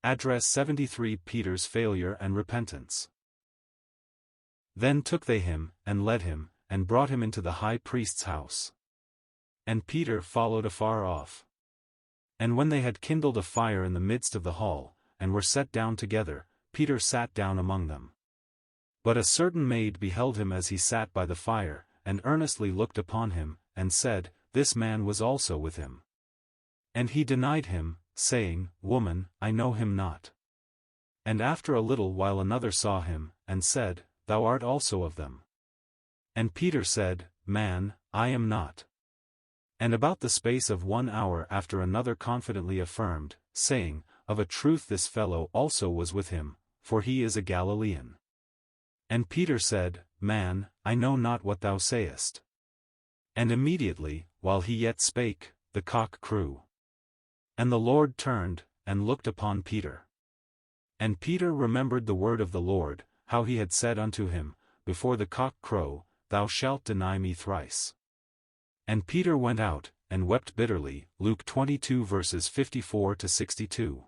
Address 73. Peter's failure and repentance. Then took they him, and led him, and brought him into the high priest's house. And Peter followed afar off. And when they had kindled a fire in the midst of the hall, and were set down together, Peter sat down among them. But a certain maid beheld him as he sat by the fire, and earnestly looked upon him, and said, This man was also with him. And he denied him, saying, Woman, I know him not. And after a little while another saw him, and said, Thou art also of them. And Peter said, Man, I am not. And about the space of 1 hour after another confidently affirmed, saying, Of a truth this fellow also was with him, for he is a Galilean. And Peter said, Man, I know not what thou sayest. And immediately, while he yet spake, the cock crew. And the Lord turned, and looked upon Peter. And Peter remembered the word of the Lord, how he had said unto him, Before the cock crow, thou shalt deny me thrice. And Peter went out, and wept bitterly. Luke 22 verses 54 to 62.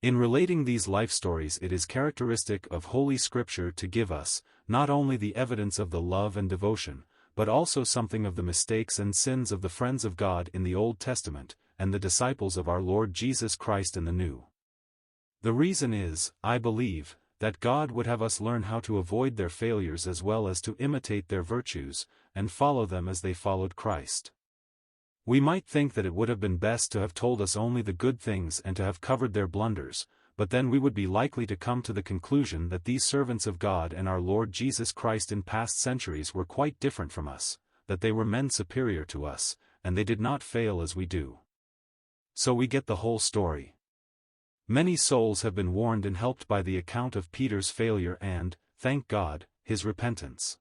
In relating these life stories, it is characteristic of Holy Scripture to give us, not only the evidence of the love and devotion, but also something of the mistakes and sins of the friends of God in the Old Testament, and the disciples of our Lord Jesus Christ in the New. The reason is, I believe, that God would have us learn how to avoid their failures as well as to imitate their virtues, and follow them as they followed Christ. We might think that it would have been best to have told us only the good things and to have covered their blunders, but then we would be likely to come to the conclusion that these servants of God and our Lord Jesus Christ in past centuries were quite different from us, that they were men superior to us, and they did not fail as we do. So we get the whole story. Many souls have been warned and helped by the account of Peter's failure and, thank God, his repentance.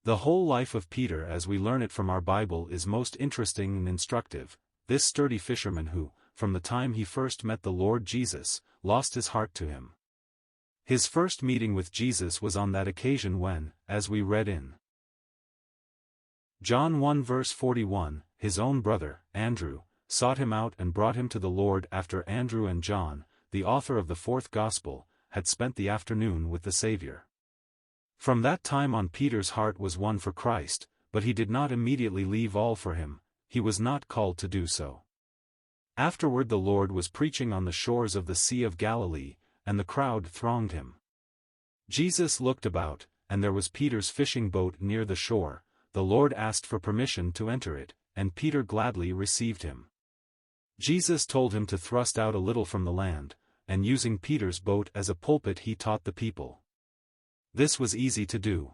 The whole life of Peter as we learn it from our Bible is most interesting and instructive. This sturdy fisherman who, from the time he first met the Lord Jesus, lost his heart to him. His first meeting with Jesus was on that occasion when, as we read in John 1 verse 41, his own brother, Andrew, sought him out and brought him to the Lord after Andrew and John, the author of the fourth Gospel, had spent the afternoon with the Savior. From that time on Peter's heart was won for Christ, but he did not immediately leave all for him, he was not called to do so. Afterward the Lord was preaching on the shores of the Sea of Galilee, and the crowd thronged him. Jesus looked about, and there was Peter's fishing boat near the shore. The Lord asked for permission to enter it, and Peter gladly received him. Jesus told him to thrust out a little from the land, and using Peter's boat as a pulpit he taught the people. This was easy to do.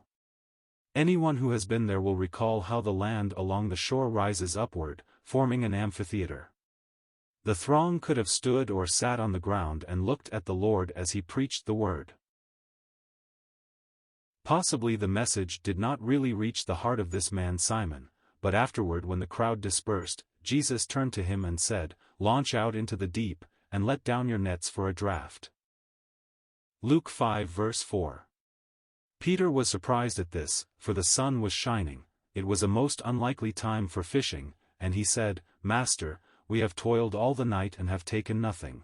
Anyone who has been there will recall how the land along the shore rises upward, forming an amphitheater. The throng could have stood or sat on the ground and looked at the Lord as he preached the word. Possibly the message did not really reach the heart of this man Simon, but afterward when the crowd dispersed, Jesus turned to him and said, Launch out into the deep, and let down your nets for a draught. Luke 5 verse 4. Peter was surprised at this, for the sun was shining, it was a most unlikely time for fishing, and he said, Master, we have toiled all the night and have taken nothing.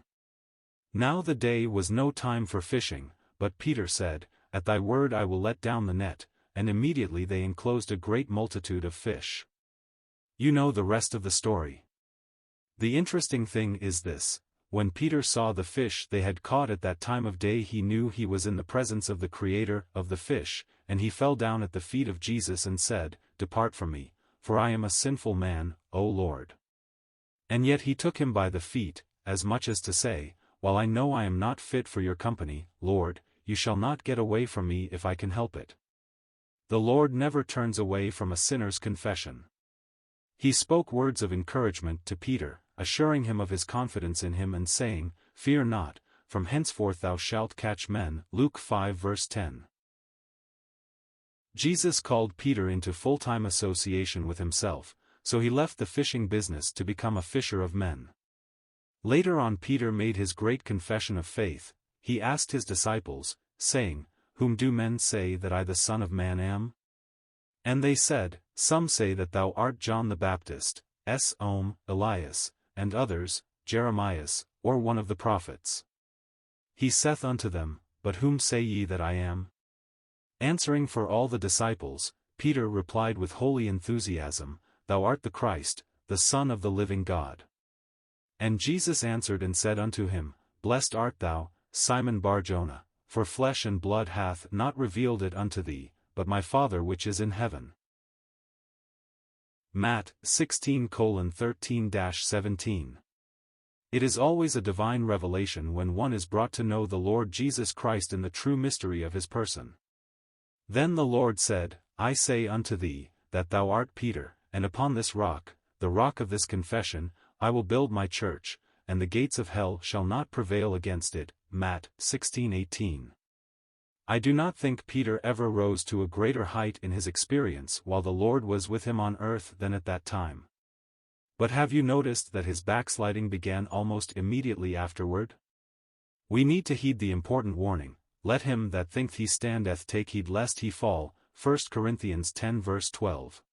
Now the day was no time for fishing, but Peter said, At thy word I will let down the net, and immediately they enclosed a great multitude of fish. You know the rest of the story. The interesting thing is this. When Peter saw the fish they had caught at that time of day he knew he was in the presence of the Creator of the fish, and he fell down at the feet of Jesus and said, Depart from me, for I am a sinful man, O Lord. And yet he took him by the feet, as much as to say, While I know I am not fit for your company, Lord, you shall not get away from me if I can help it. The Lord never turns away from a sinner's confession. He spoke words of encouragement to Peter, assuring him of his confidence in him and saying, Fear not, from henceforth thou shalt catch men. Luke 5 verse 10. Jesus called Peter into full-time association with himself, so he left the fishing business to become a fisher of men. Later on Peter made his great confession of faith. He asked his disciples, saying, Whom do men say that I the Son of Man am? And they said, Some say that thou art John the Baptist, some, Elias, and others, Jeremias, or one of the prophets. He saith unto them, But whom say ye that I am? Answering for all the disciples, Peter replied with holy enthusiasm, Thou art the Christ, the Son of the living God. And Jesus answered and said unto him, Blessed art thou, Simon Bar-Jonah, for flesh and blood hath not revealed it unto thee, but my Father which is in heaven. Matt 16:13-17. It is always a divine revelation when one is brought to know the Lord Jesus Christ in the true mystery of his person. Then the Lord said, I say unto thee, that thou art Peter, and upon this rock, the rock of this confession, I will build my church, and the gates of hell shall not prevail against it. Matt 16:18. I do not think Peter ever rose to a greater height in his experience while the Lord was with him on earth than at that time. But have you noticed that his backsliding began almost immediately afterward? We need to heed the important warning, Let him that thinketh he standeth take heed lest he fall, 1 Corinthians 10 verse 12.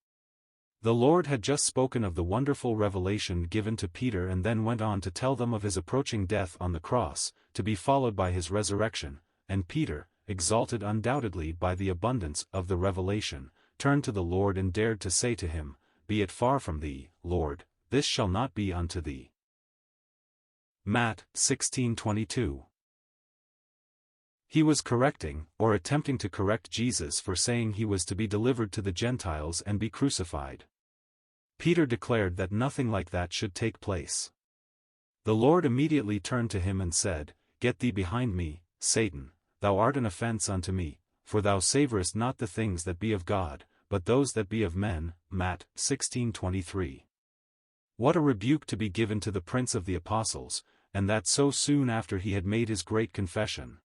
The Lord had just spoken of the wonderful revelation given to Peter and then went on to tell them of his approaching death on the cross, to be followed by his resurrection, and Peter, exalted undoubtedly by the abundance of the revelation, turned to the Lord and dared to say to him, Be it far from thee, Lord, this shall not be unto thee. Matt 16:22. He was correcting, or attempting to correct Jesus for saying he was to be delivered to the Gentiles and be crucified. Peter declared that nothing like that should take place. The Lord immediately turned to him and said, Get thee behind me, Satan, thou art an offense unto me, for thou savorest not the things that be of God, but those that be of men. Matt 16:23. What a rebuke to be given to the Prince of the Apostles, and that so soon after he had made his great confession.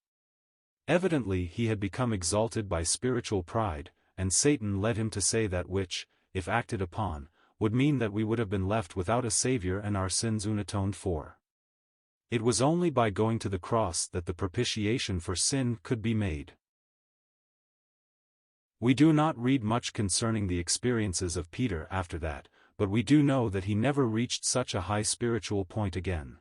Evidently he had become exalted by spiritual pride, and Satan led him to say that which, if acted upon, would mean that we would have been left without a Savior and our sins unatoned for. It was only by going to the cross that the propitiation for sin could be made. We do not read much concerning the experiences of Peter after that, but we do know that he never reached such a high spiritual point again.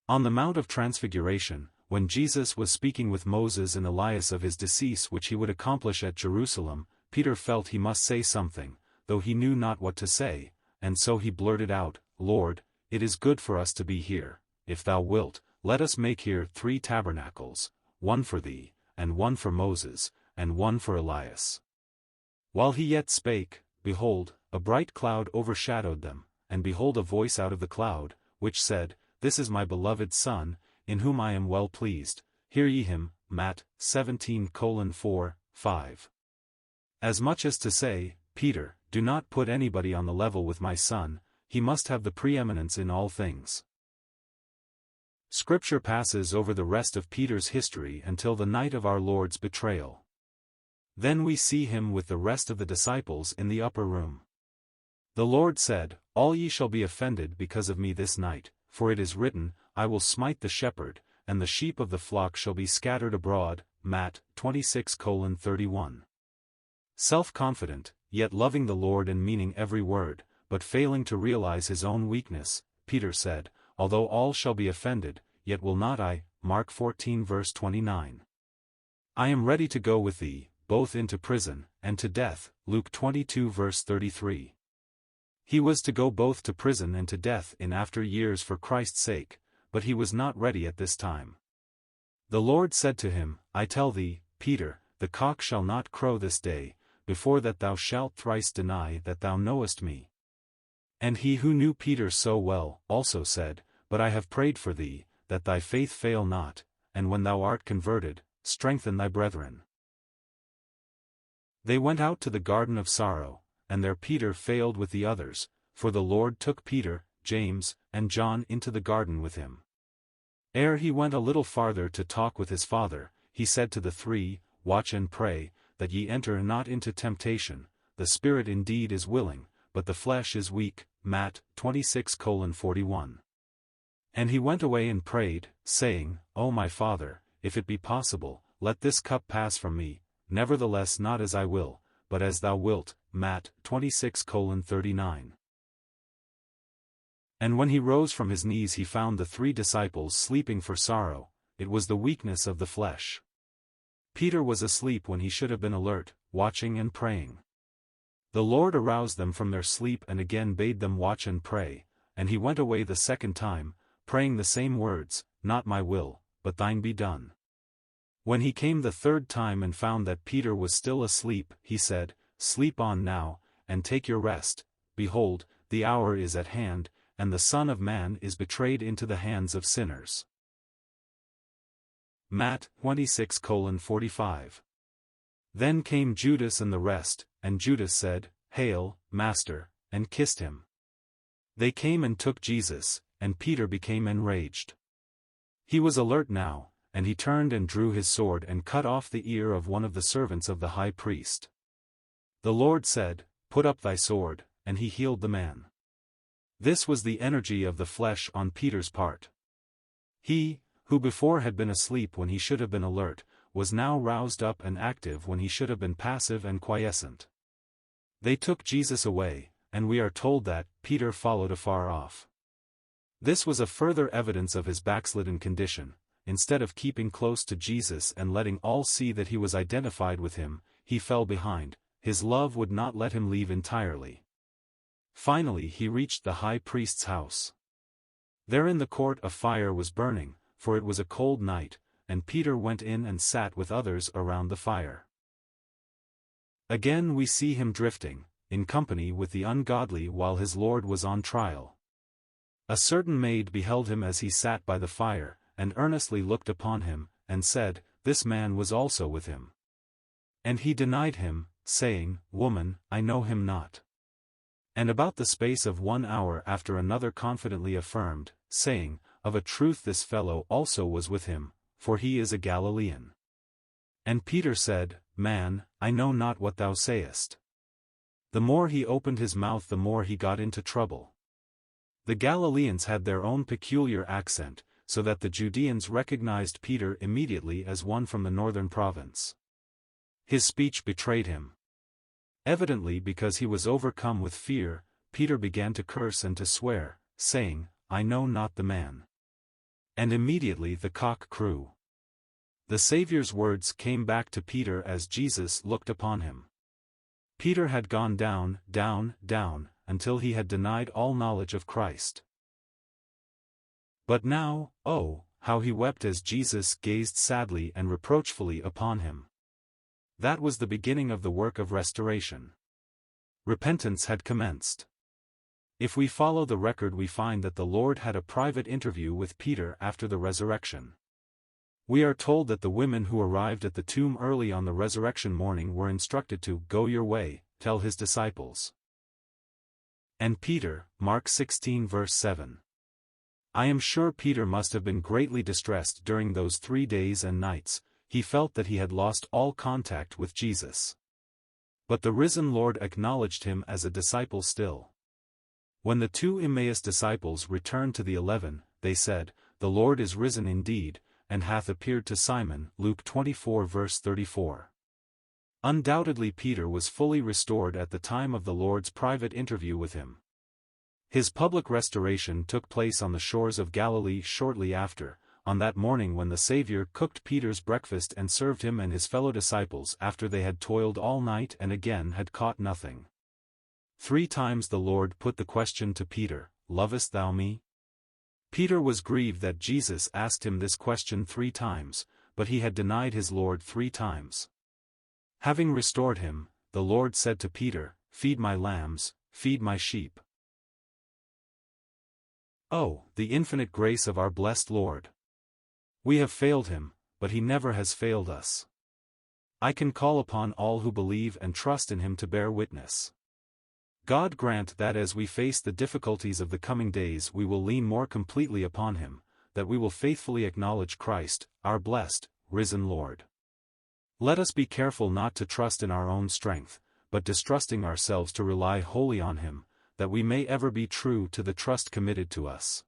On the Mount of Transfiguration, when Jesus was speaking with Moses and Elias of his decease which he would accomplish at Jerusalem, Peter felt he must say something, though he knew not what to say, and so he blurted out, Lord, it is good for us to be here. If thou wilt, let us make here 3 tabernacles, one for thee, and one for Moses, and one for Elias. While he yet spake, behold, a bright cloud overshadowed them, and behold a voice out of the cloud, which said, This is my beloved Son, in whom I am well pleased, hear ye him. Matt 17:4, 5. As much as to say, Peter, do not put anybody on the level with my son, he must have the preeminence in all things. Scripture passes over the rest of Peter's history until the night of our Lord's betrayal. Then we see him with the rest of the disciples in the upper room. The Lord said, All ye shall be offended because of me this night, for it is written, I will smite the shepherd, and the sheep of the flock shall be scattered abroad. Matt 26:31. Self-confident, yet loving the Lord and meaning every word, but failing to realize his own weakness, Peter said, Although all shall be offended, yet will not I. Mark 14 verse 29. I am ready to go with thee, both into prison, and to death. Luke 22 verse 33. He was to go both to prison and to death in after years for Christ's sake, but he was not ready at this time. The Lord said to him, I tell thee, Peter, the cock shall not crow this day, before that thou shalt thrice deny that thou knowest me. And he who knew Peter so well, also said, But I have prayed for thee, that thy faith fail not, and when thou art converted, strengthen thy brethren. They went out to the garden of sorrow, and there Peter failed with the others, for the Lord took Peter, James, and John into the garden with him. Ere he went a little farther to talk with his Father, he said to the 3, Watch and pray, that ye enter not into temptation. The spirit indeed is willing, but the flesh is weak. Matt 26:41. And he went away and prayed, saying, O my Father, if it be possible, let this cup pass from me, nevertheless not as I will, but as thou wilt. Matt 26:39. And when he rose from his knees he found the 3 disciples sleeping for sorrow. It was the weakness of the flesh. Peter was asleep when he should have been alert, watching and praying. The Lord aroused them from their sleep and again bade them watch and pray, and he went away the second time, praying the same words, "Not my will, but thine be done." When he came the third time and found that Peter was still asleep, he said, "Sleep on now, and take your rest. Behold, the hour is at hand, and the Son of Man is betrayed into the hands of sinners." Matt 26:45. Then came Judas and the rest, and Judas said, "Hail, Master," and kissed him. They came and took Jesus, and Peter became enraged. He was alert now, and he turned and drew his sword and cut off the ear of one of the servants of the high priest. The Lord said, "Put up thy sword," and he healed the man. This was the energy of the flesh on Peter's part. He, who before had been asleep when he should have been alert, was now roused up and active when he should have been passive and quiescent. They took Jesus away, and we are told that Peter followed afar off. This was a further evidence of his backslidden condition. Instead of keeping close to Jesus and letting all see that he was identified with him, he fell behind. His love would not let him leave entirely. Finally he reached the high priest's house. There in the court a fire was burning, for it was a cold night, and Peter went in and sat with others around the fire. Again we see him drifting, in company with the ungodly while his Lord was on trial. A certain maid beheld him as he sat by the fire, and earnestly looked upon him, and said, "This man was also with him." And he denied him, saying, "Woman, I know him not." And about the space of 1 hour after another confidently affirmed, saying, "Of a truth this fellow also was with him, for he is a Galilean." And Peter said, "Man, I know not what thou sayest." The more he opened his mouth the more he got into trouble. The Galileans had their own peculiar accent, so that the Judeans recognized Peter immediately as one from the northern province. His speech betrayed him. Evidently because he was overcome with fear, Peter began to curse and to swear, saying, "I know not the man." And immediately the cock crew. The Saviour's words came back to Peter as Jesus looked upon him. Peter had gone down, down, down, until he had denied all knowledge of Christ. But now, oh, how he wept as Jesus gazed sadly and reproachfully upon him. That was the beginning of the work of restoration. Repentance had commenced. If we follow the record we find that the Lord had a private interview with Peter after the resurrection. We are told that the women who arrived at the tomb early on the resurrection morning were instructed to "Go your way, tell his disciples." And Peter, Mark 16 verse 7. I am sure Peter must have been greatly distressed during those 3 days and nights. He felt that he had lost all contact with Jesus. But the risen Lord acknowledged him as a disciple still. When the 2 Emmaus disciples returned to the 11, they said, "The Lord is risen indeed, and hath appeared to Simon." Luke 24 verse 34. Undoubtedly Peter was fully restored at the time of the Lord's private interview with him. His public restoration took place on the shores of Galilee shortly after, on that morning when the Savior cooked Peter's breakfast and served him and his fellow disciples after they had toiled all night and again had caught nothing. 3 times the Lord put the question to Peter, "Lovest thou me?" Peter was grieved that Jesus asked him this question 3 times, but he had denied his Lord 3 times. Having restored him, the Lord said to Peter, "Feed my lambs, feed my sheep." Oh, the infinite grace of our blessed Lord! We have failed him, but he never has failed us. I can call upon all who believe and trust in him to bear witness. God grant that as we face the difficulties of the coming days we will lean more completely upon him, that we will faithfully acknowledge Christ, our blessed, risen Lord. Let us be careful not to trust in our own strength, but distrusting ourselves to rely wholly on him, that we may ever be true to the trust committed to us.